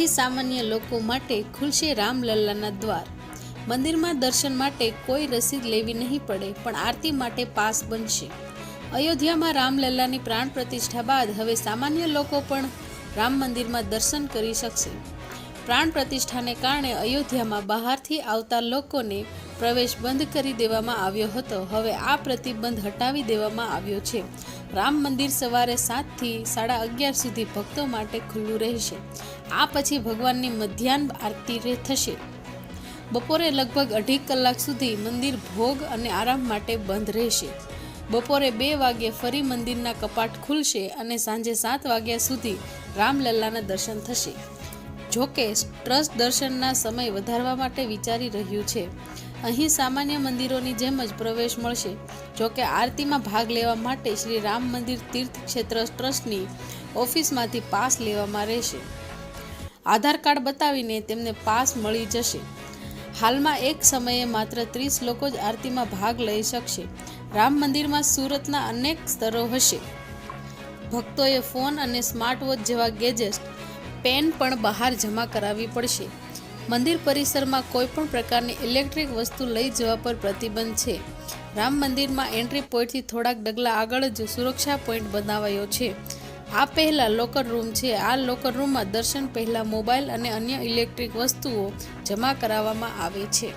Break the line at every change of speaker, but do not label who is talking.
આજથી સામાન્ય લોકો માટે ખુલશે રામલલ્લાના દ્વાર। મંદિરમાં દર્શન માટે કોઈ રસીદ લેવી નહીં પડે, પણ આરતી માટે પાસ બનશે। અયોધ્યામાં રામલલ્લાની પ્રાણ પ્રતિષ્ઠા બાદ હવે સામાન્ય લોકો પણ રામ મંદિરમાં દર્શન કરી શકશે। પ્રાણ પ્રતિષ્ઠાને કારણે અયોધ્યામાં બહારથી આવતા લોકોને પ્રવેશ બંધ કરી દેવામાં આવ્યો હતો। હવે આ પ્રતિબંધ હટાવી દેવામાં આવ્યો છે। રામ મંદિર સવારે 7 થી 11:30 સુધી ભક્તો માટે ખુલ્લું રહેશે। આ પછી ભગવાનની મધ્યાહ્ન આરતી થશે। બપોરે લગભગ 2.5 કલાક સુધી મંદિર ભોગ અને આરામ માટે બંધ રહેશે। બપોરે 2 વાગ્યે ફરી મંદિરના કપાટ ખુલશે અને સાંજે 7 વાગ્યા સુધી રામલલ્લાના દર્શન થશે। જોકે ટ્રસ્ટ દર્શનના સમય વધારવા માટે વિચારી રહ્યું છે। અહીં સામાન્ય મંદિરોની જેમ જ પ્રવેશ મળશે। જોકે આરતીમાં ભાગ લેવા માટે શ્રી રામ મંદિર તીર્થ ક્ષેત્ર ટ્રસ્ટની ઓફિસમાંથી પાસ લેવામાં રહેશે। આધાર કાર્ડ બતાવીને તેમને પાસ મળી જશે। હાલમાં એક સમયે માત્ર 30 લોકો જ આરતીમાં ભાગ લઈ શકશે। રામ મંદિરમાં સુરતના અનેક સ્તરો હશે। ભક્તોએ ફોન અને સ્માર્ટ વોચ જેવા ગેજેટ્સ પેન પણ બહાર જમા કરાવવી પડશે। મંદિર પરિસરમાં કોઈ પણ પ્રકારની ઇલેક્ટ્રિક વસ્તુ લઈ જવા પર પ્રતિબંધ છે। રામ મંદિરમાં એન્ટ્રી પોઈન્ટથી થોડાક ડગલા આગળ જ સુરક્ષા પોઈન્ટ બનાવાયો છે। આ પહેલા લોકર રૂમ છે। આ લોકર રૂમમાં દર્શન પહેલા મોબાઈલ અને અન્ય ઇલેક્ટ્રિક વસ્તુઓ જમા કરાવવામાં આવે છે।